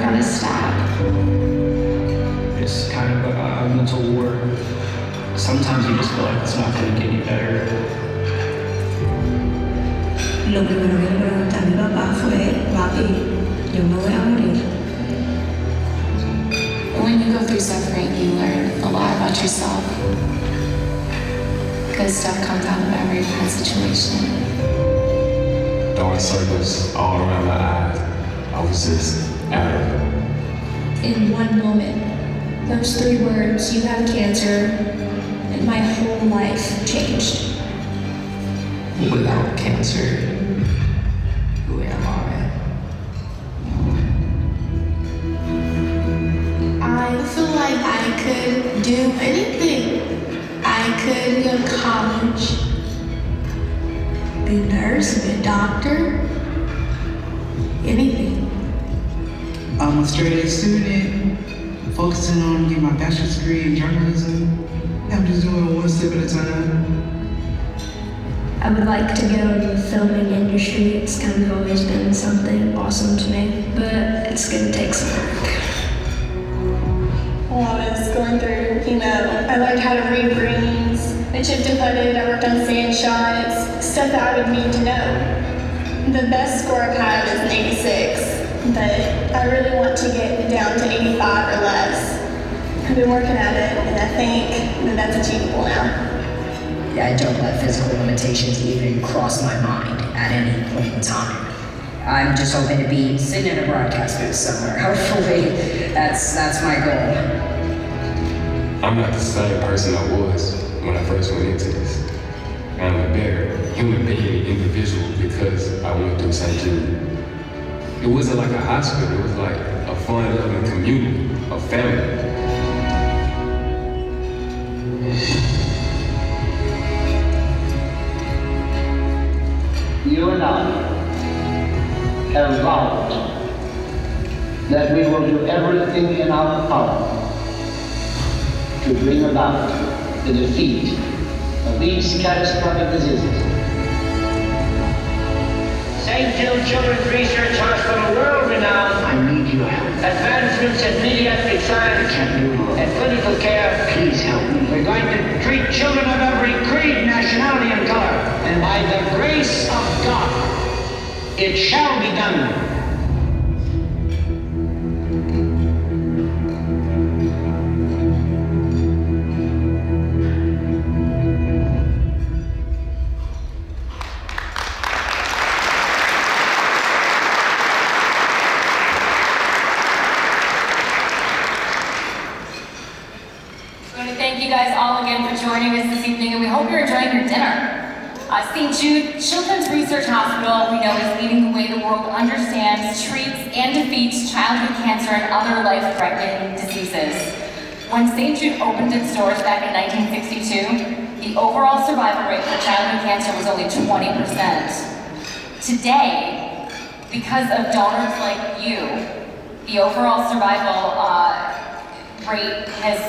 got a stab. It's kind of a mental war. Sometimes you just feel like it's not going to get any better. Lo primero que le pregunté a mi papá fue, papi, yo me voy a morir. When you go through suffering, you learn a lot about yourself. Good stuff comes out of every bad situation. Dark circles all around my eyes. I was just out of it. In one moment, those 3 words, you have cancer, and my whole life changed. Without cancer, who am I? I feel like I could do anything. I could go to college, be a nurse, be a doctor, anything. I'm a straight-A student, focusing on getting my bachelor's degree in journalism. I'm just doing it one step at a time. I would like to go to the filming industry. It's kind of always been something awesome to me, but it's gonna take some work. While I was going through chemo, I learned how to read greens. I chipped and putted, I worked on sand shots, stuff that I would need to know. The best score I've had is an 86, but I really want to get down to 85 or less. I've been working at it, and I think that that's achievable now. I don't let physical limitations even cross my mind at any point in time. I'm just hoping to be sitting in a broadcast booth somewhere. Hopefully, that's my goal. I'm not the same person I was when I first went into this. I'm a better human being, individual, because I went through St. Jude. It wasn't like a hospital, it was like a fun-loving community, a family. You and I have vowed that we will do everything in our power to bring about the defeat of these catastrophic diseases. St. Jude Children's Research Hospital, world-renowned. I need your help. Advancements in pediatric science and clinical care. Please help me. We're going to treat children of every creed, nationality, and color. And by the grace of God, it shall be done. Thank you guys all again for joining us this evening, and we hope you're enjoying your dinner. St. Jude Children's Research Hospital, we know, is leading the way the world understands, treats, and defeats childhood cancer and other life-threatening diseases. When St. Jude opened its doors back in 1962, the overall survival rate for childhood cancer was only 20%. Today, because of donors like you, the overall survival rate has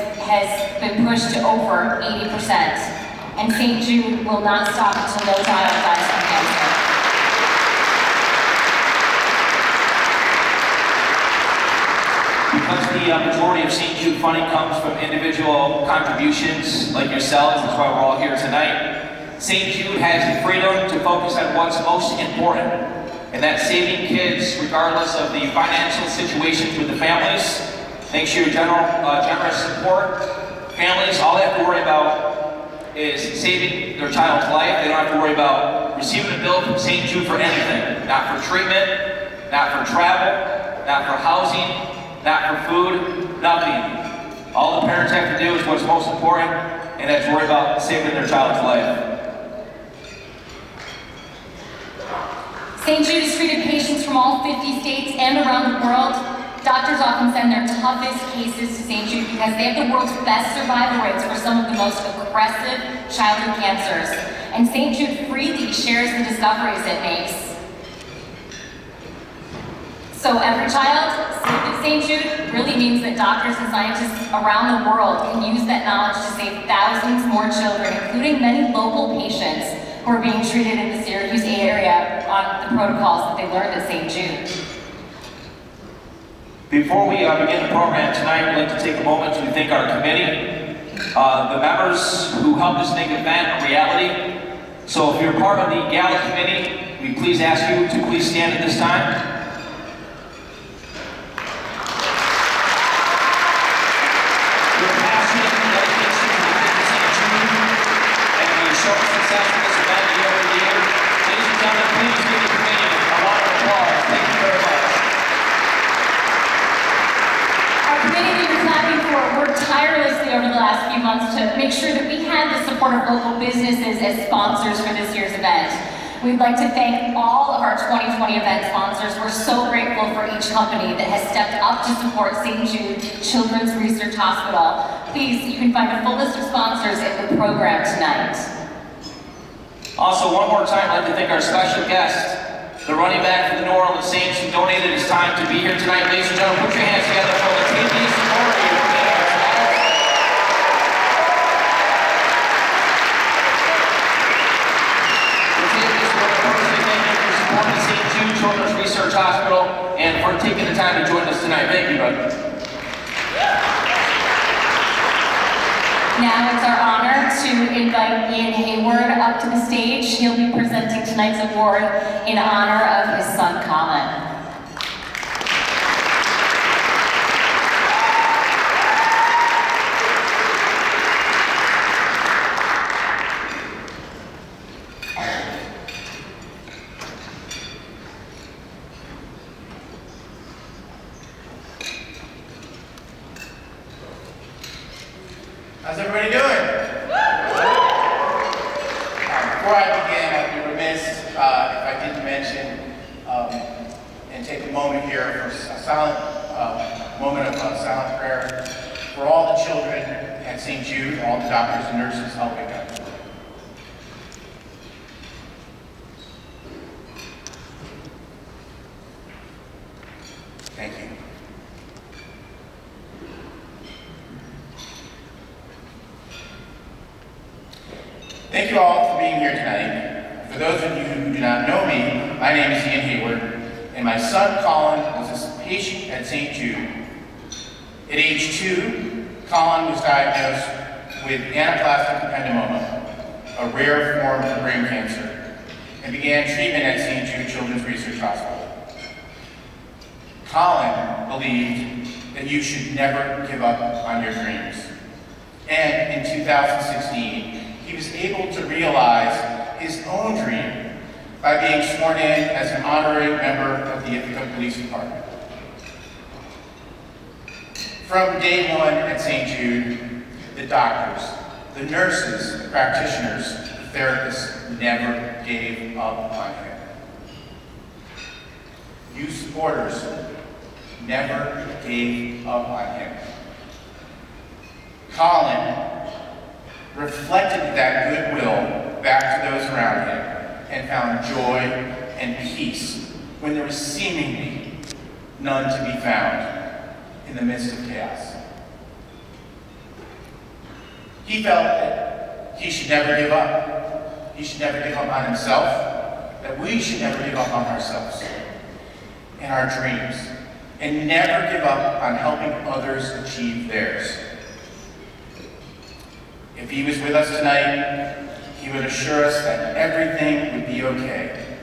been pushed to over 80%. And St. Jude will not stop until no child dies from cancer. Because the majority of St. Jude funding comes from individual contributions like yourselves, that's why we're all here tonight, St. Jude has the freedom to focus on what's most important, and that's saving kids regardless of the financial situations with the families. Thanks to your generous support, families, all they have to worry about is saving their child's life. They don't have to worry about receiving a bill from St. Jude for anything. Not for treatment, not for travel, not for housing, not for food, nothing. All the parents have to do is what's most important, and that's worry about saving their child's life. St. Jude has treated patients from all 50 states and around the world. Doctors often send their toughest cases to St. Jude because they have the world's best survival rates for some of the most aggressive childhood cancers. And St. Jude freely shares the discoveries it makes. So every child saved at St. Jude really means that doctors and scientists around the world can use that knowledge to save thousands more children, including many local patients who are being treated in the Syracuse area on the protocols that they learned at St. Jude. Before we begin the program tonight, we'd like to take a moment to thank our committee, the members who helped us make the event a reality. So if you're part of the gala committee, we please ask you to please stand at this time. Your passion, dedication to the St. Jude, and the show of success for this event year over year. Ladies and gentlemen, please give the committee a round of applause. Thank you very much. Our committee that you're clapping for worked tirelessly over the last few months to make sure that we had the support of local businesses as sponsors for this year's event. We'd like to thank all of our 2020 event sponsors. We're so grateful for each company that has stepped up to support St. Jude Children's Research Hospital. Please, you can find a full list of sponsors in the program tonight. Also, one more time, I'd like to thank our special guest, the running back for the New Orleans Saints, who donated his time to be here tonight. Ladies and gentlemen, put your hands together for Latavius Murray. Children's Research Hospital, and for taking the time to join us tonight. Thank you, bud. Now it's our honor to invite Ian Hayward up to the stage. He'll be presenting tonight's award in honor of his son, Colin. How's everybody doing? Before I begin, I'd be remiss if I didn't mention and take a moment here for a silent moment of silent prayer for all the children at St. Jude, all the doctors and nurses helping them. Thank you. Thank you all for being here tonight. For those of you who do not know me, my name is Ian Hayward, and my son Colin was a patient at St. Jude. At age 2, Colin was diagnosed with anaplastic ependymoma, a rare form of brain cancer, and began treatment at St. Jude Children's Research Hospital. Colin believed that you should never give up on your dreams. And in 2016, he was able to realize his own dream by being sworn in as an honorary member of the Ithaca Police Department. From day one at St. Jude, the doctors, the nurses, the practitioners, the therapists never gave up on him. You supporters never gave up on him. Colin reflected that goodwill back to those around him and found joy and peace when there was seemingly none to be found in the midst of chaos. He felt that he should never give up. He should never give up on himself, that we should never give up on ourselves and our dreams, and never give up on helping others achieve theirs. If he was with us tonight, he would assure us that everything would be okay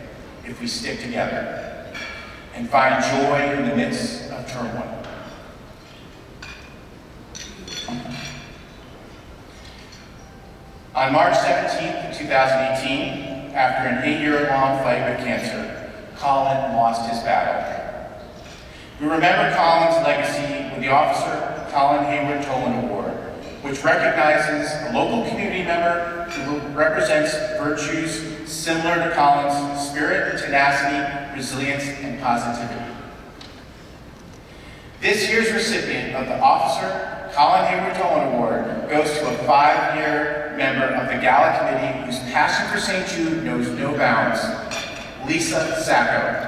if we stick together and find joy in the midst of turmoil. On March 17th, 2018, after an 8-year-long fight with cancer, Colin lost his battle. We remember Colin's legacy with the Officer Colin Hayward Tolan Award, which recognizes a local community member who represents virtues similar to Colin's: spirit, tenacity, resilience, and positivity. This year's recipient of the Officer Colin Hayward Tolan Award goes to a 5-year member of the Gala Committee whose passion for St. Jude knows no bounds, Lisa Sacco.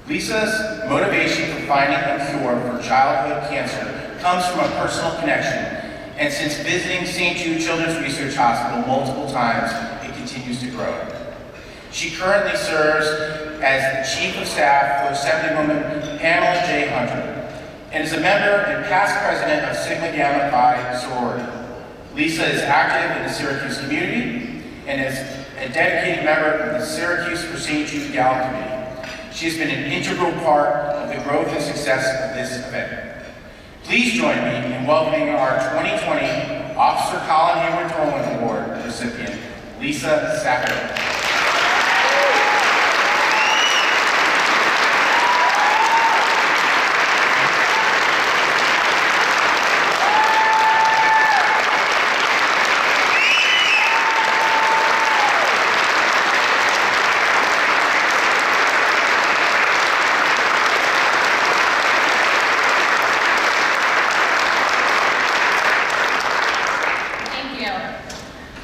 Lisa's motivation for finding a cure for childhood cancer comes from a personal connection, and since visiting St. Jude Children's Research Hospital multiple times, it continues to grow. She currently serves as the Chief of Staff for Assemblywoman Pamela J. Hunter, and is a member and past president of Sigma Gamma Phi sorority. Lisa is active in the Syracuse community and is a dedicated member of the Syracuse for St. Jude Gala Committee. She has been an integral part of the growth and success of this event. Please join me in welcoming our 2020 Officer Colin Hayward Tolan Award recipient, Lisa Sacco.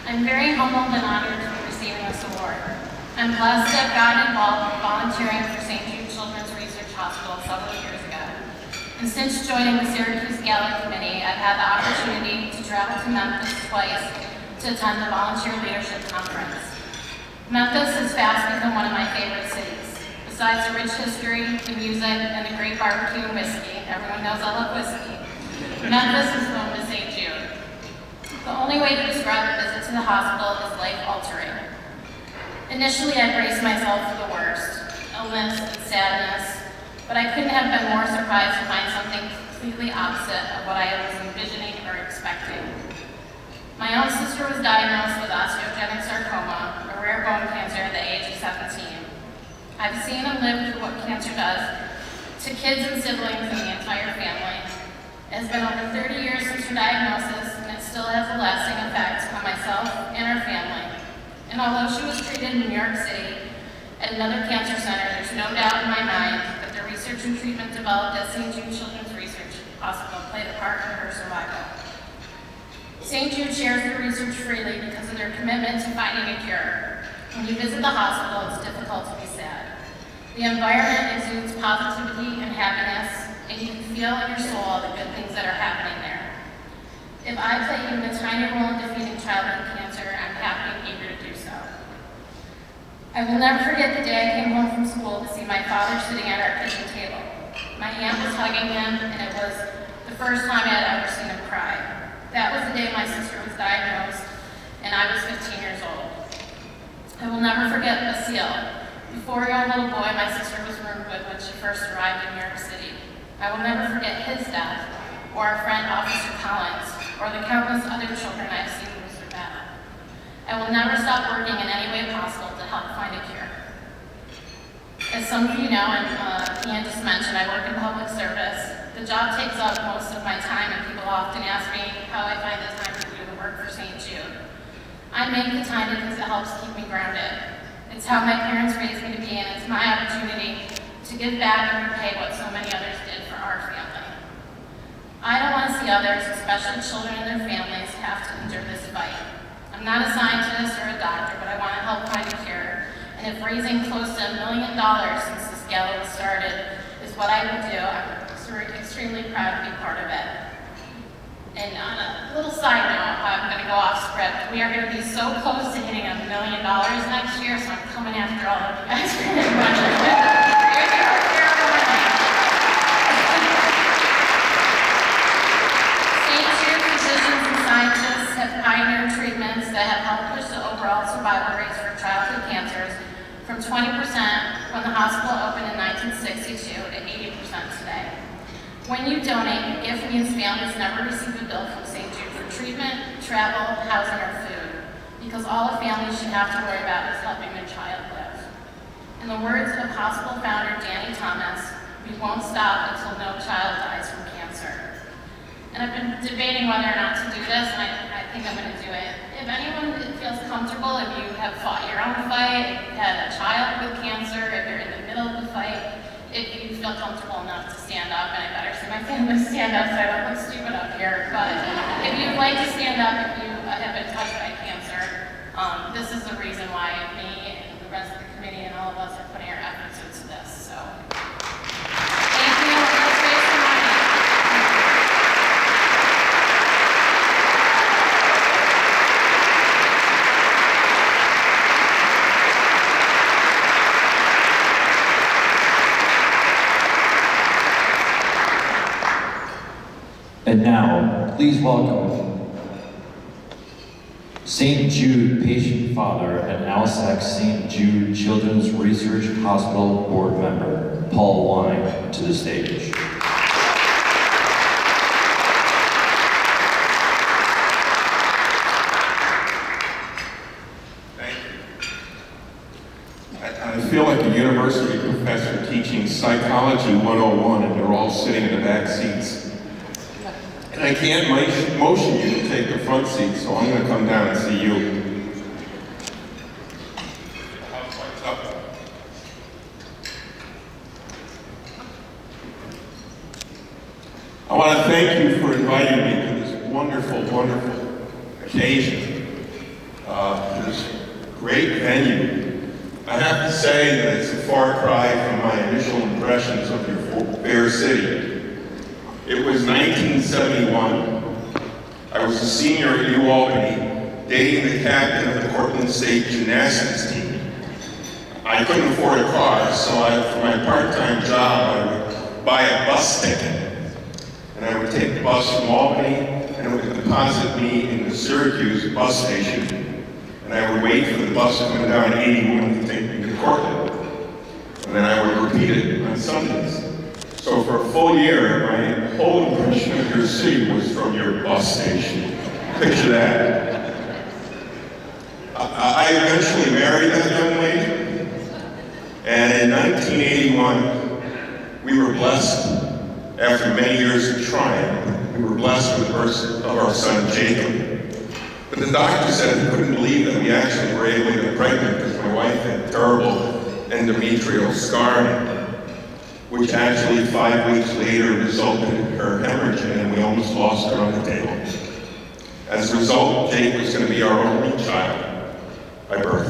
I'm very humbled and honored to be receiving this award. I'm blessed to have gotten involved volunteering for St. Jude Children's Research Hospital several years ago. And since joining the Syracuse Gala Committee, I've had the opportunity to travel to Memphis twice to attend the Volunteer Leadership Conference. Memphis has fast become one of my favorite cities. Besides the rich history, the music, and the great barbecue and whiskey, everyone knows I love whiskey, Memphis is home to St. Jude. The only way to describe the visit to the hospital is life-altering. Initially, I braced myself for the worst, illness and sadness, but I couldn't have been more surprised to find something completely opposite of what I was envisioning or expecting. My own sister was diagnosed with osteogenic sarcoma, a rare bone cancer at the age of 17. I've seen and lived through what cancer does to kids and siblings and the entire family. It has been over 30 years since her diagnosis, and it still has a lasting effect on myself and our family. And although she was treated in New York City at another cancer center, there's no doubt in my mind that the research and treatment developed at St. Jude Children's Research Hospital played a part in her survival. St. Jude shares their research freely because of their commitment to finding a cure. When you visit the hospital, it's difficult to be sad. The environment exudes positivity and happiness, and you can feel in your soul the good things that are happening there. If I play even a tiny role in defeating childhood cancer, I'm happy and eager to do so. I will never forget the day I came home from school to see my father sitting at our kitchen table. My aunt was hugging him, and it was the first time I had ever seen him cry. That was the day my sister was diagnosed, and I was 15 years old. I will never forget Basile, the 4-year-old little boy my sister was roomed with when she first arrived in New York City. I will never forget his death, or our friend Officer Collins, or the countless other children I have seen lose their battle. I will never stop working in any way possible to help find a cure. As some of you know, and Ian just mentioned, I work in public service. The job takes up most of my time, and people often ask me how I find the time to do the work for St. Jude. I make the time because it helps keep me grounded. It's how my parents raised me to be, and it's my opportunity to give back and repay what so many others did for our family. I don't want to see others, especially children and their families, have to endure this fight. I'm not a scientist or a doctor, but I want to help find a cure. And if raising close to $1 million since this gala was started is what I will do, I'm extremely proud to be part of it. And on a little side note, I'm going to go off script. We are going to be so close to hitting $1 million next year, so I'm coming after all of you guys pretty much. St. Jude physicians and scientists have pioneered treatments that have helped push the overall survival rates for childhood cancers from 20% when the hospital opened in 1962 to 80% today. When you donate, your gift means families never receive a bill from St. Jude for treatment, travel, housing, or food, because all a family should have to worry about is helping their child live. In the words of hospital founder Danny Thomas, we won't stop until no child dies from cancer. And I've been debating whether or not to do this, and I think I'm going to do it. If anyone feels comfortable, if you have fought your own fight, if you had a child with cancer, if you're in the middle of the fight, if you feel comfortable enough to stand up, and I better see my family stand up so I don't look stupid up here, but if you'd like to stand up if you have been touched by cancer, this is the reason why me and the rest of the committee and all of us are putting our efforts into this. So, thank you. And now, please welcome St. Jude Patient Father and ALSAC St. Jude Children's Research Hospital Board Member, Paul Wine, to the stage. I feel like a university professor teaching psychology 101 and they're all sitting in the back seats. And I can't motion you to take the front seat, so I'm going to come down and see you. I want to thank you for inviting me to this wonderful, wonderful occasion. This great venue. I have to say that it's a far cry from my initial impressions of your fair city. It was 1971. I was a senior at UAlbany, dating the captain of the Portland State gymnastics team. I couldn't afford a car, so for my part-time job, I would buy a bus ticket. And I would take the bus from Albany, and it would deposit me in the Syracuse bus station. And I would wait for the bus coming down 81 to take me to Portland. And then I would repeat it on Sundays. So for a full year, my whole impression of your city was from your bus station. Picture that. I eventually married that young lady. And in 1981, we were blessed, after many years of trying, we were blessed with the birth of our son, Jacob. But the doctor said he couldn't believe that we actually were able to get pregnant because my wife had terrible endometrial scarring, which actually 5 weeks later resulted in her hemorrhaging, and we almost lost her on the table. As a result, Jake was going to be our only child by birth.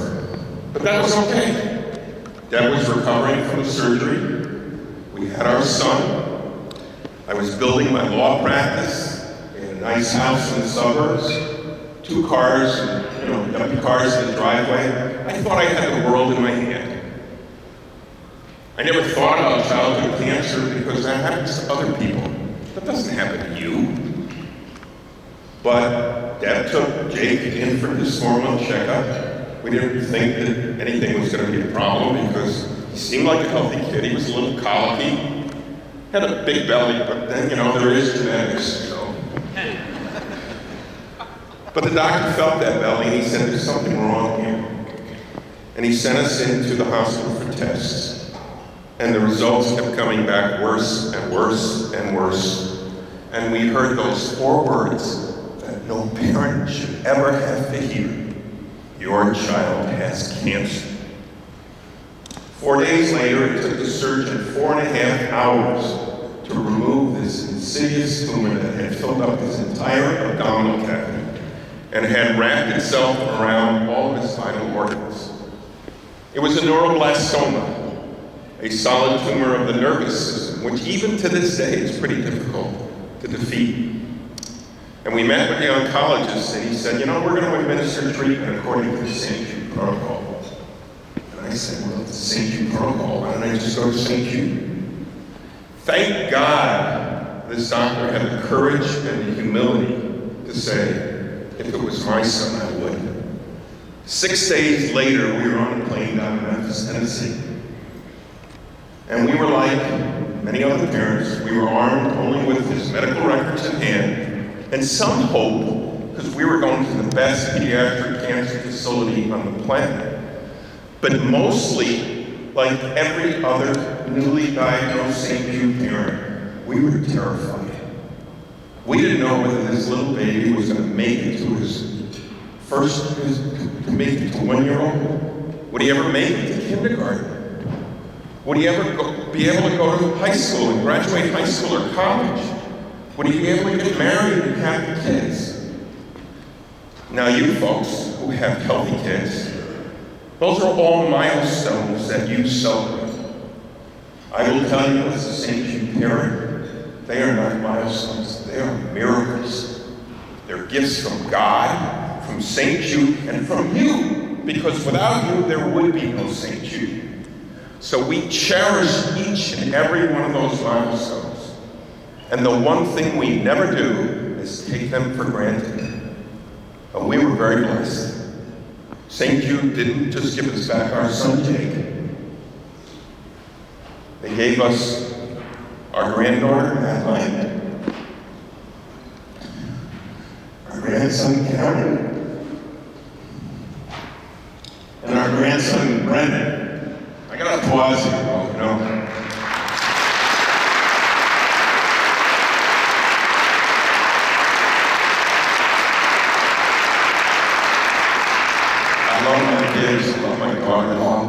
But that was okay. Dad was recovering from the surgery. We had our son. I was building my law practice in a nice house in the suburbs. 2 cars, empty cars in the driveway. I thought I had the world in my hand. I never thought about childhood cancer because that happens to other people. That doesn't happen to you. But Dad took Jake in for his formal checkup. We didn't think that anything was going to be a problem because he seemed like a healthy kid. He was a little colicky, had a big belly, but then, there is genetics, But the doctor felt that belly and he said, there's something wrong here. And he sent us into the hospital for tests. And the results kept coming back worse and worse and worse. And we heard those 4 words that no parent should ever have to hear. Your child has cancer. 4 days later, it took the surgeon 4.5 hours to remove this insidious tumor that had filled up his entire abdominal cavity and had wrapped itself around all of his vital organs. It was a neuroblastoma, a solid tumor of the nervous system, which even to this day is pretty difficult to defeat. And we met with the oncologist and he said, we're going to administer treatment according to the St. Jude protocol. And I said, well, it's the St. Jude protocol, why don't I just go to St. Jude? Thank God this doctor had the courage and the humility to say, if it was my son, I would. 6 days later, we were on a plane down to Memphis, Tennessee. And we were like many other parents, we were armed only with his medical records in hand, and some hope, because we were going to the best pediatric cancer facility on the planet. But mostly, like every other newly diagnosed St. Jude parent, we were terrified. We didn't know whether this little baby was going to make it to make it to 1-year-old. Would he ever make it to kindergarten? Would he ever be able to go to high school and graduate high school or college? Would he be able to get married and have kids? Now you folks who have healthy kids, those are all milestones that you celebrate. I will tell you as a St. Jude parent, they are not milestones, they are miracles. They're gifts from God, from St. Jude, and from you, because without you, there would be no St. Jude. So we cherish each and every one of those milestones. And the one thing we never do is take them for granted. And we were very blessed. St. Jude didn't just give us back our son Jake. They gave us our granddaughter Madeline, our grandson Cameron, and our grandson Brendan. I gotta pause here, though, you know. I love my kids, I love my daughter-in-law.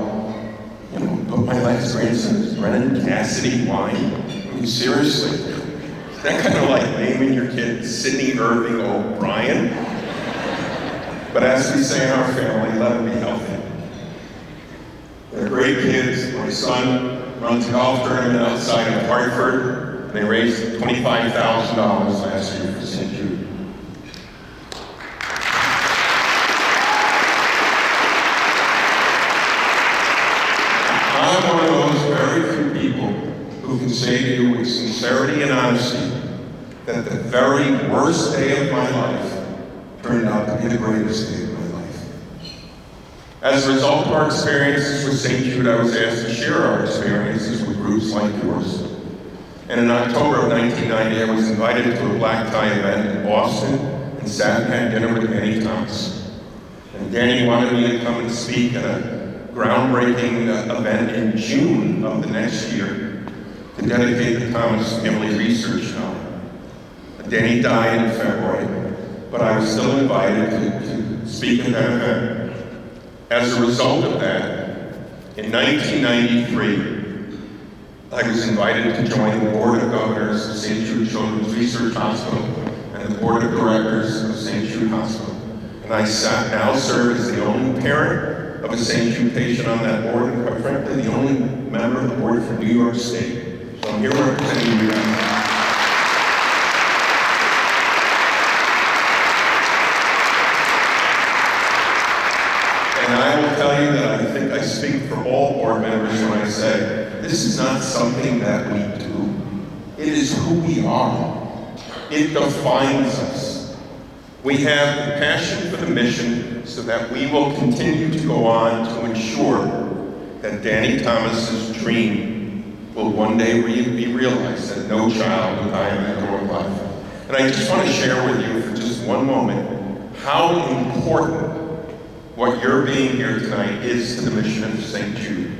You know, but my last grandson is Brennan Cassidy Wine. I mean, seriously. Is that kind of like naming your kid Sidney Irving O'Brien? But as we say in our family, let them be healthy. They're great kids. My son runs a golf tournament outside of Hartford. They raised $25,000 last year for St. Jude. I'm one of those very few people who can say to you with sincerity and honesty that the very worst day of my life turned out to be the greatest day of my life. As a result of our experiences with St. Jude, I was asked to share our experiences with groups like yours. And in October of 1990, I was invited to a black tie event in Boston and sat and had dinner with Danny Thomas. And Danny wanted me to come and speak at a groundbreaking event in June of the next year to dedicate the Thomas Family Research Hour. Danny died in February, but I was still invited to speak at that event. As a result of that, in 1993, I was invited to join the Board of Governors of St. Jude Children's Research Hospital and the Board of Directors of St. Jude Hospital. And I now serve as the only parent of a St. Jude patient on that board, and quite frankly, the only member of the board from New York State. So I'm here representing you guys. And I will tell you that I think I speak for all board members when I say, this is not something that we do. It is who we are. It defines us. We have the passion for the mission so that we will continue to go on to ensure that Danny Thomas's dream will one day be realized, that no child will die in that door of life. And I just want to share with you for just one moment how important what you're being here tonight is to the mission of St. Jude.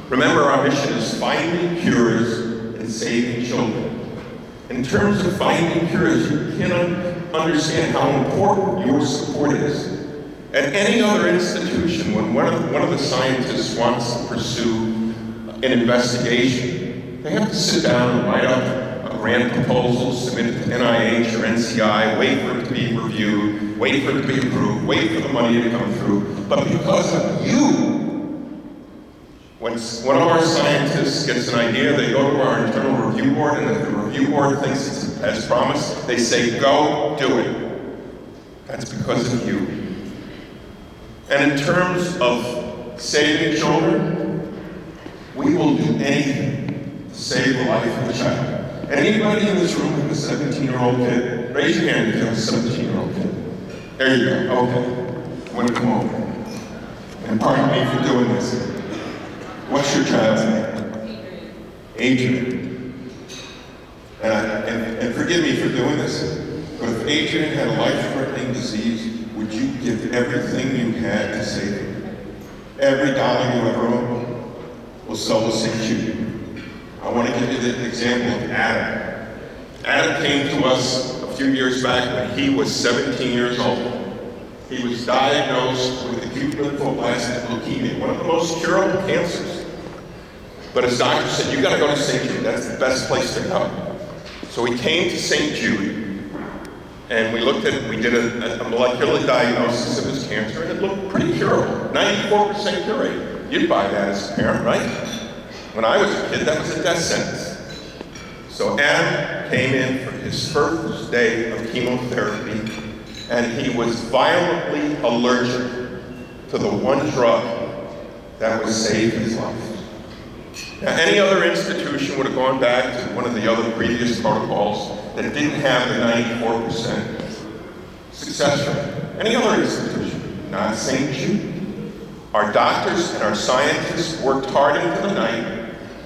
Remember, our mission is finding cures and saving children. In terms of finding cures, you cannot understand how important your support is. At any other institution, when one of the scientists wants to pursue an investigation, they have to sit down and write up a grant proposal, submit it to NIH or NCI, wait for it to be reviewed, wait for it to be approved, wait for the money to come through. But because of you, when one of our scientists gets an idea, they go to our internal review board, and if the review board thinks it's as promised, they say, go do it. That's because of you. And in terms of saving children, we will do anything to save the life of a child. Anybody in this room have a 17-year-old kid? Raise your hand if you have a 17-year-old kid. There you go, okay. I'm gonna come over. And pardon me for doing this. What's your child's name? Adrian. And forgive me for doing this, but if Adrian had a life-threatening disease, would you give everything you had to save him? Every dollar you ever own will sell to St. Jude. I want to give you an example of Adam. Adam came to us a few years back when he was 17 years old. He was diagnosed with acute lymphoblastic leukemia, one of the most curable cancers. But his doctor said, you gotta go to St. Jude, that's the best place to go. So he came to St. Jude, and we looked at it, we did a molecular diagnosis of his cancer, and it looked pretty curable, 94% cure rate. You'd buy that as a parent, right? When I was a kid, that was a death sentence. So Adam came in for his first day of chemotherapy, and he was violently allergic to the one drug that would save his life. Now, any other institution would have gone back to one of the other previous protocols that didn't have the 94% success rate. Any other institution, not St. Jude. Our doctors and our scientists worked hard into the night,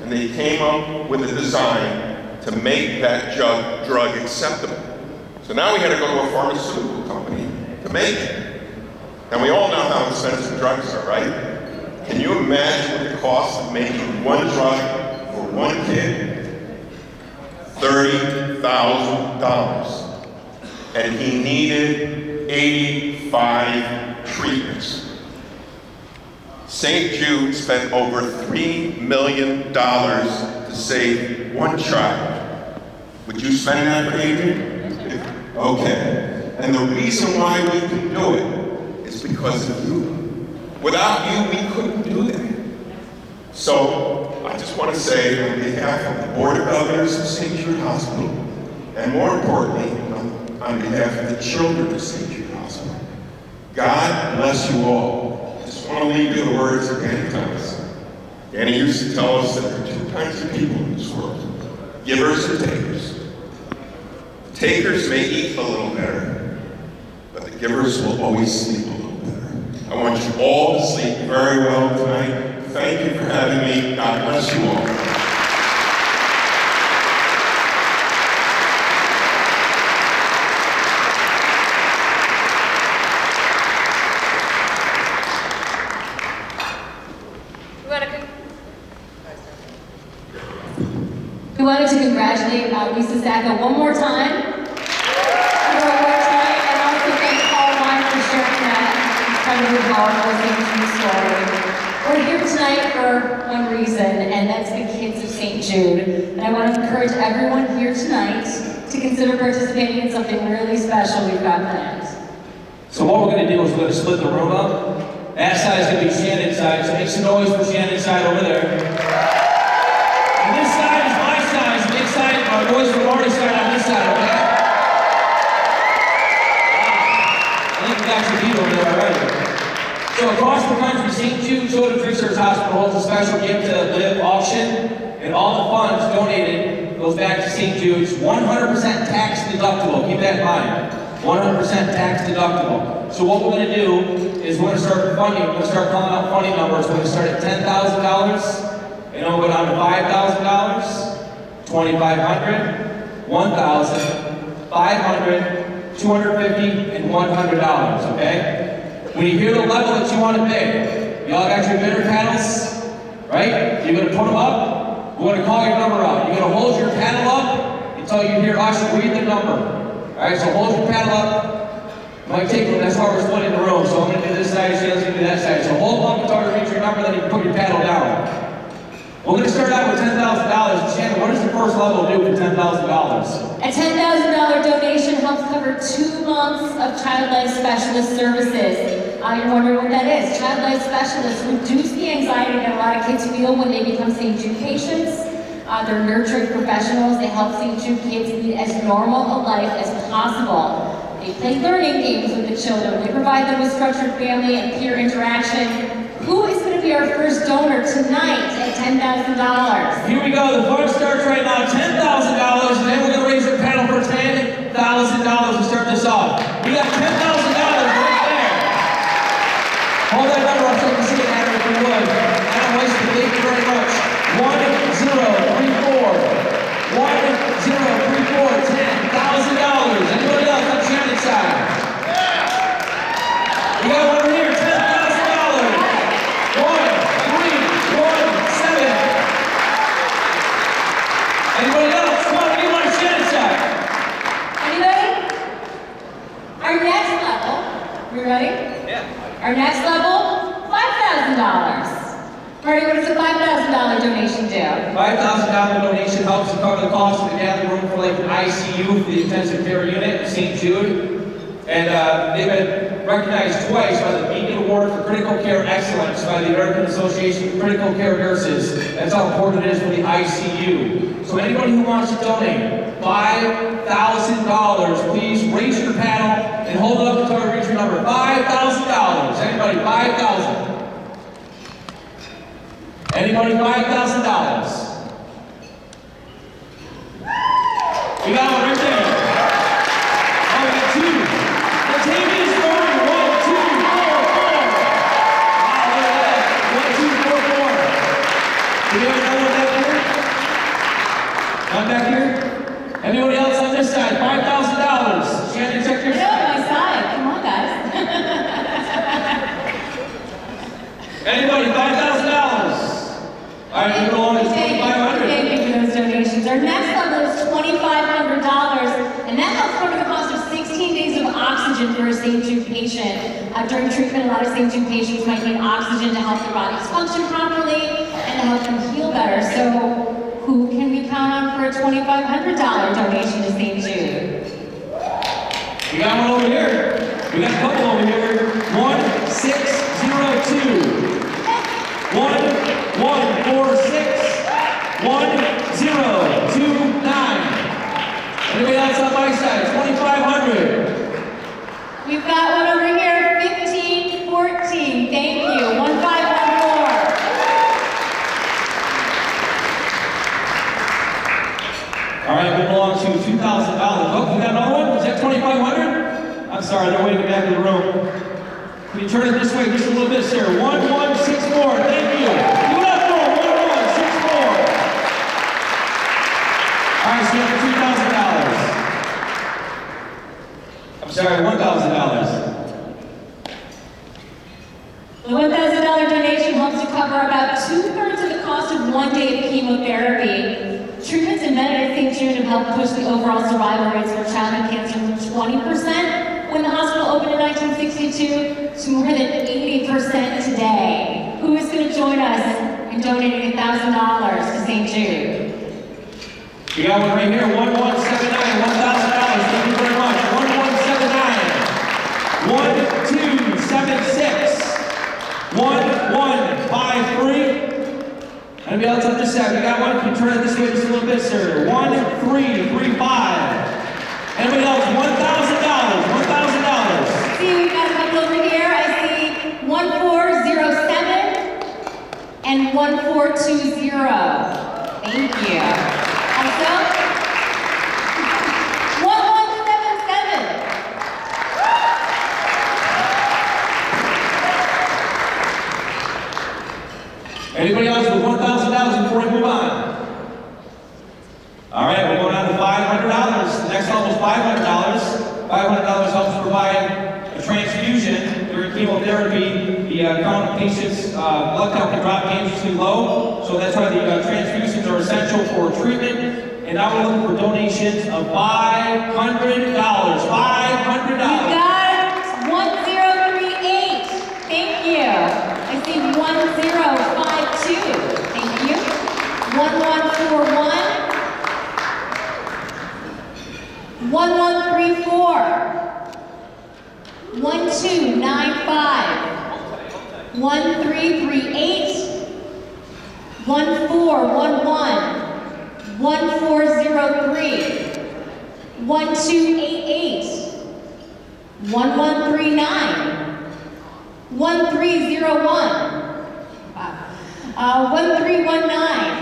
and they came up with a design to make that drug acceptable. So now we had to go to a pharmaceutical company to make it. And we all know how expensive drugs are, right? Can you imagine what the cost of making one drug for one kid? $30,000. And he needed 85 treatments. St. Jude spent over $3 million to save one child. Would you spend that for Adrian? Okay. And the reason why we can do it is because of you. Without you, we couldn't do that. So I just want to say on behalf of the Board of Governors of St. Jude Hospital, and more importantly, on behalf of the children of St. Jude Hospital, God bless you all. I just want to leave you the words of Danny Thomas. Danny used to tell us that there are two kinds of people in this world, givers and takers. The takers may eat a little better, but the givers will always sleep a little better. I want you all to sleep very well tonight. Thank you for having me. God bless you all. We wanted to congratulate Lisa Sacco one more time for her work tonight, and also thank Paul Wine for sharing that incredibly powerful St. Jude story. We're here tonight for one reason, and that's the kids of St. Jude. And I want to encourage everyone here tonight to consider participating in something really special we've got planned. So what we're going to do is we're going to split the room up. That side is going to be Shannon's side, so make some noise for Shannon's side over there. And this side is my side, so make noise for Marty's side on this side, okay? I think we got your beat over there already. So across the country, St. Jude Children's Research Hospital holds a special Give to Live auction, and all the funds donated goes back to St. Jude's 100% tax deductible. Keep that in mind. 100% tax deductible. So what we're going to do is we're going to start funding. We're going to start calling out funding numbers. We're going to start at $10,000, and then we'll go down to $5,000, $2,500, $1,000, $500, $250, and $100. Okay. When you hear the level that you want to bid, y'all got your bidder paddles, right? You're going to put them up. We're going to call your number out. You're going to hold your paddle up until you hear us read the number. All right, so hold your paddle up. Might take them, that's why we're splitting the room. So I'm going to do this side, Shannon's going to do that side. So hold up until you reach your number, then you can put your paddle down. We're going to start out with $10,000. Shannon, what does the first level do for $10,000? A $10,000 donation helps cover 2 months of Child Life Specialist services. You're wondering what that is. Child Life Specialists reduce the anxiety that a lot of kids feel when they become St. Jude patients. They're nurturing professionals. They help St. Jude kids lead as normal a life as possible. They play learning games with the children. They provide them with structured family and peer interaction. Who is going to be our first donor tonight at $10,000? Here we go. The fund starts right now at $10,000, and then we're going to raise our panel for $10,000 to start this off. We got $10,000 right there. Hold that number up so you can see it, Adam, if you would. Adam Weissman, thank you very much. 1034. $10,000. Anybody else on Shannon's side? Yeah. We got one over here. $10,000. 1317. Anybody else? Come on, anyone on Shannon's side? Anybody? Our next level. You ready? Yeah. Our next level, $5,000. Marty, what does a $5,000 donation do? $5,000 donation helps to cover the cost of the gathering room for like an ICU for the intensive care unit at St. Jude. And they've been recognized twice by the Beacon Award for Critical Care Excellence by the American Association of Critical Care Nurses. That's how important it is for the ICU. So anybody who wants to donate $5,000, please raise your paddle and hold it up until I reach your number. $5,000. Anybody? $5,000. Anybody? $5,000. oxygen for a St. Jude patient. During treatment, a lot of St. Jude patients might need oxygen to help their bodies function properly and to help them heal better. So who can we count on for a $2,500 donation to St. Jude? We got one over here. We got a couple over here. 1602. 1146. 1029. Anybody else on my side? 2,500. We've got one over here, 1514. Thank you. 1514. All right, moving along to $2,000. Oh, we got another one? Is that 2,500? I'm sorry, they're way in the back of the room. Can you turn it this way just a little bit, sir? 1164. Thank you. Give it up for 1164. All right, so you have $2,000. I'm sorry, $1,000. The $1,000 donation helps to cover about 2/3 of the cost of 1 day of chemotherapy. Treatments invented at St. Jude have helped push the overall survival rates for childhood cancer from 20% when the hospital opened in 1962 to more than 80% today. Who is going to join us in donating $1,000 to St. Jude? We got one right here, 1179, $1,000. Thank you very much. 1179, 1276, 1153. Anybody else on this side? We got one. Can you turn it this way just a little bit, sir? 1335. Anybody else? $1,000. $1,000. See, we've got a couple over here. I see 1407 and 1420. Thank you. Also, 1177. Anybody else with $1,000 before we move on? All right, we're going on to $500. The next level is $500. $500 helps provide a transfusion during chemotherapy. The count of patients' blood count can drop dangerously low, so that's why the transfusions are essential for treatment. And now we're looking for donations of $500. $500. We got 1038. Thank you. I see 1052. Thank you. 1141. 1134. 1295. 1338. 1411. 1403. 1288. 1139. 1301. 1319.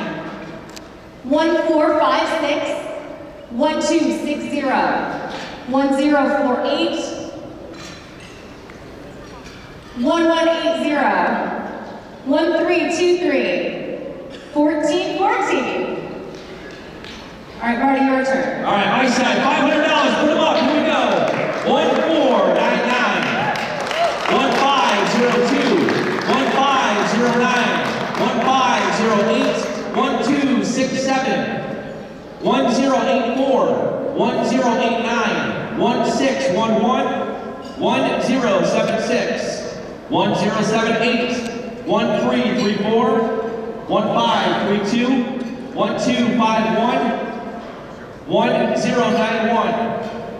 1456. 1260. 1048. 1180. 1323. 1414. All right, Marty, your turn. All right, my side, $500. Put them up. Here we go. 1499. 1502. 1509. 1508. 1267. 1084. 1089. 1611. 1076. 1078. 1334. 1532. 1251. 1091.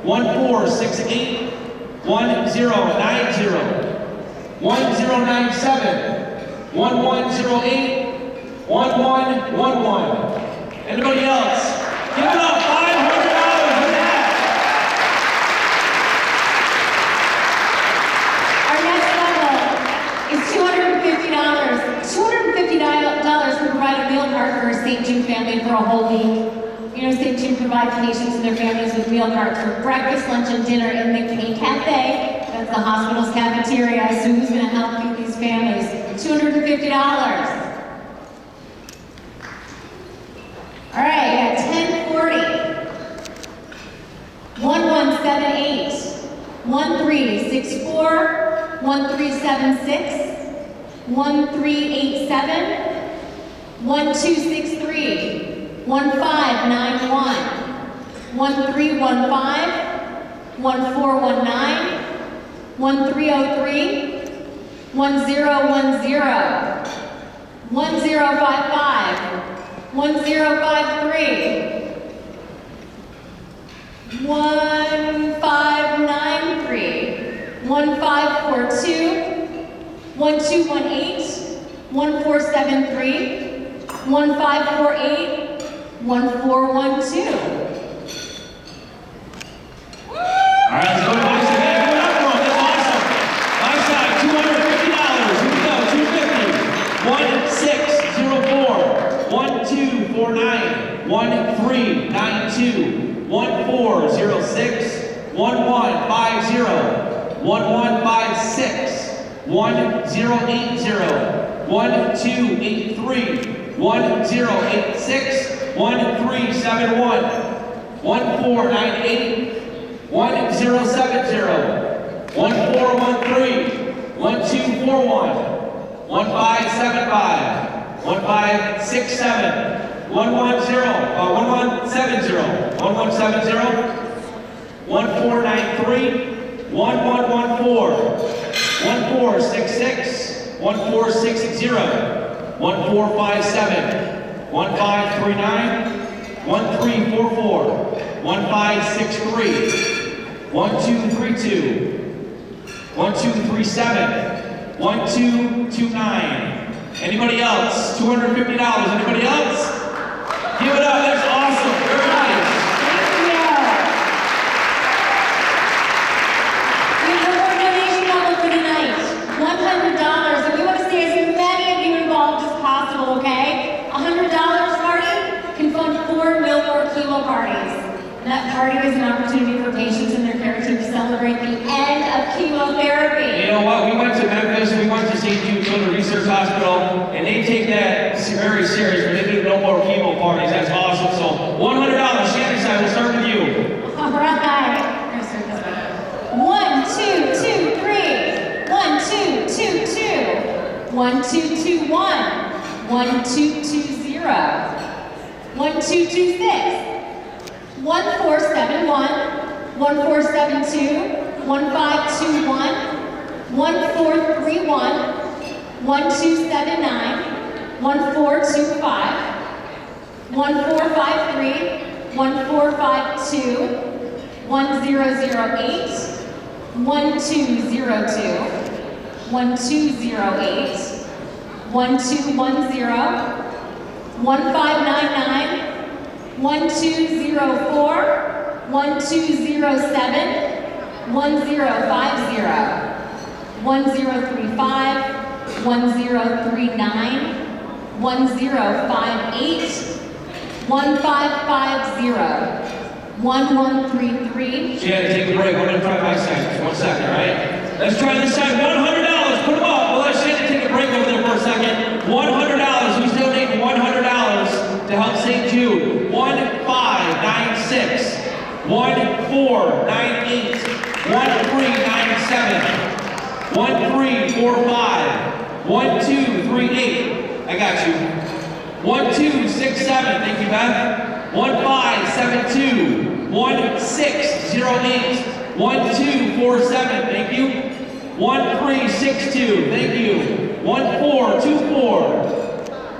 1468. 1090. 1097. 1108. 1111. Anybody else? Give it up, $500 for that. Our next level is $250. $250 to provide a meal cart for a St. Jude family for a whole week. You know, St. Jude provides patients and their families with meal carts for breakfast, lunch, and dinner in the Cafe. That's the hospital's cafeteria. So who's going to help feed these families? $250. All right, you got 1040. 1178. 1364. 1376. 1387. 1263. 1591. 1315. 1419. 1303, 1010, 1055, 1053, 1593, 1542, 1218, 1473, 1548, 1412. All right, let's go to my side. Give it up for him. That's awesome. My side, $250. Here we go. 250. 1604, 1249, 1392, 1406, 1150, 1156, 1080, 1283, 1086, 1371, 1498, 1070, 1413, 1241, 1575, 1567, 1170, 1493, 1114, 1466, 1460, 1457, 1539, 1344, 1563, 1232, 1237, 1229. Anybody else? $250. Anybody else? Give it up. That's awesome. Very nice. We have one more donation level for tonight. $100. And we want to see as many of you involved as possible, okay? $100 party can fund 4 No More Chemo parties. And that party is an opportunity for patients and their caregivers to celebrate the end of chemotherapy. You know what? We went to Memphis, we went to St. Jude Children's Research Hospital, and they take that very serious. When they do No More Chemo parties, that's awesome. So $100. Shannon side, we'll start with you. All right. 1, 2, 2, 3. 1, 2, 2, 2. 1, 2, 2, 1. 1, 2, 2, 0. 1, 2, 2, 6. 1471, 1472, 1521, 1431, 1279, 1425, 1453, 1452, 1008, 1202, 1208, 1210, 1599, 1204, 1207, 1050, 1035, 1039, 1058, 1550, 1133. Shannon, take a break. We're going to try my side. Just 1 second, all right? Let's try this side. $100. Put them up. We'll let Shannon take a break over there for a second. $100. Who's donating $100 to help St. Jude? 1596, 1498, 1397, 1345, 1238. I got you. 1267. Thank you, Beth. 1572, 1608, 1247. Thank you. 1362. Thank you. 1424,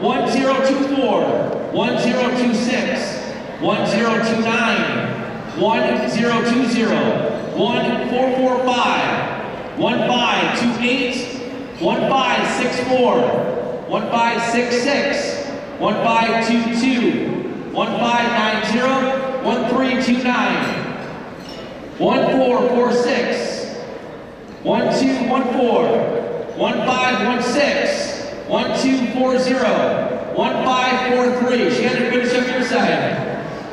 1024, 1026, 1029, 1020, 1445, 1528, 1564, 1566, 1522, 1590, 1329, 1446, 1214, 1516, 1240, 1543. Shannon, finish up your side.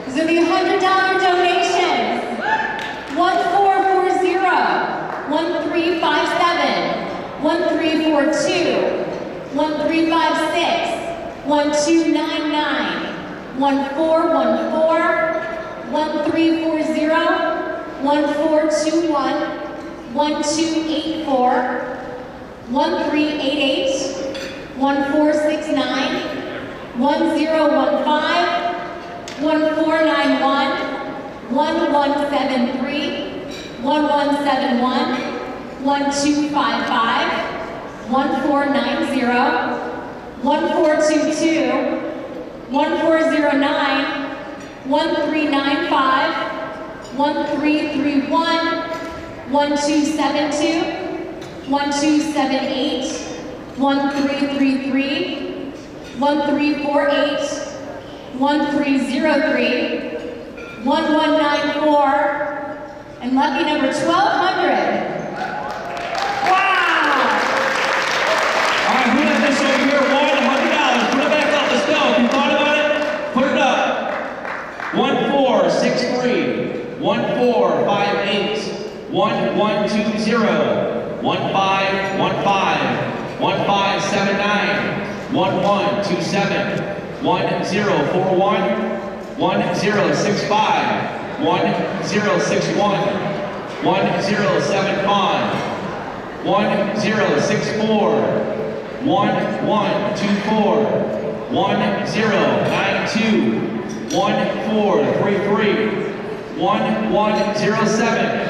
This will be $100 donations. 1440, 1357, 1342, 1356, 1299, 1414, 1340, 1421, 1284, 1388, 1469, 1015, 1491, 1173, 1171, 1255, 1490, 1422, 1409, 1395, 1331, 1272, 1278, 1333, 1348, 1303, 1194, and lucky number 1200. All right, who got this over here? $100. Put it back up. Let's go. If you thought about it, put it up. 1463, 1458, 1120, 1515, 1579, 1127, 1041, 1065, 1061, 1075, 1064, 1124, 1092, 1433, 1107,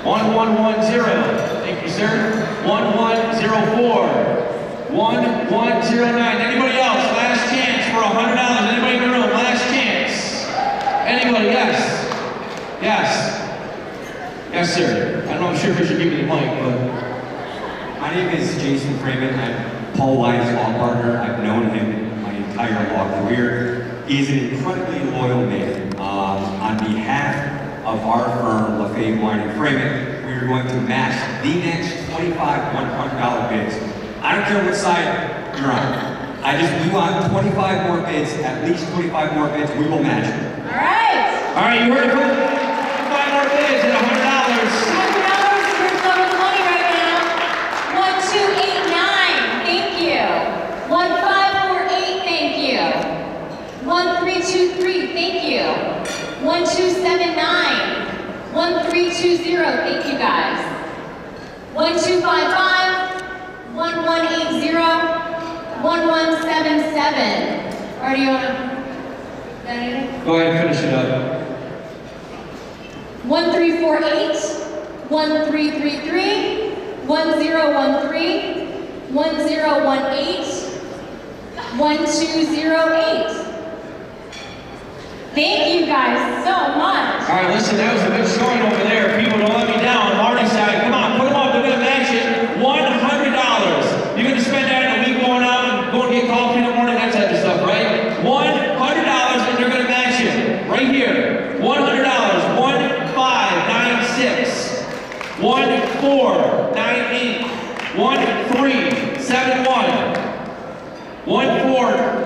1110, thank you, sir. 1104, 1109. Anybody else? Last chance for $100. Anybody in the room? Last chance. Anybody? Yes. Yes. Yes, sir. I don't know, I'm sure if I should give you the mic, but. My name is Jason Freeman. I'm Paul Wyatt's law partner. I've known him my entire law career. He's an incredibly loyal man. On behalf of our firm, LaFave Wine and Freeman, we are going to match the next 25 $100 bids. I don't care what side you're on. We want 25 more bids, at least 25 more bids. We will match it. All right. All right, you heard it. 25 more bids at $100. $100 for some of the money right now. 1289, thank you. 1548, thank you. 1323, thank you. 1279, 1320, thank you guys. 1255, 1180, 1177. Or do you want to? Go ahead and finish it up. 1348, 1333, 1013, 1018, 1208. Thank you guys so much. All right, listen, that was a good showing over there. People don't let me down. Marty said, come on, put them up. They're going to match it. $100. You're going to spend that in a week going out and going to get coffee in the morning, that type of stuff, right? $100 and they're going to match it. Right here. $100. 1596. 1498. 1371. 14.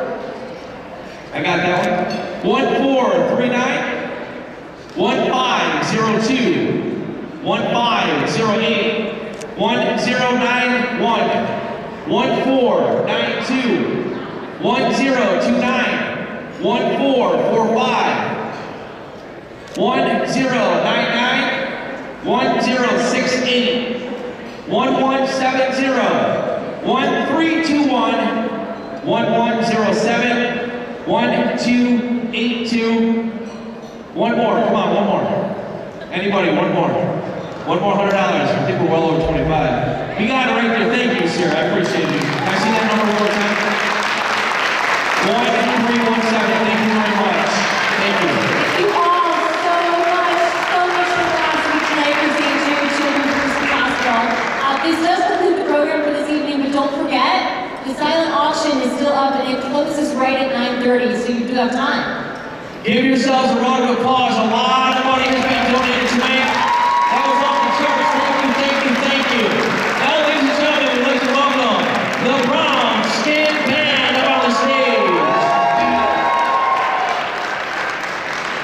I got that one. 1439. 1502. 1508. 1091. 1492. 1029. 1445. 1099. 1068. 1170. 1321. 1107. 1282. One more, come on, one more. Anybody, one more. One more $100. I think we're well over 25. You got it right there. Thank you, sir. I appreciate it. Can I see that number one more time? 1317. Thank you very much. Thank you. Thank you all so much for last week tonight for St. Jude Children's Research Hospital. This does conclude the program for this evening, but don't forget, the silent auction is still up and it closes right at 9:30, so you do have time. Give yourselves a round of applause. A lot of money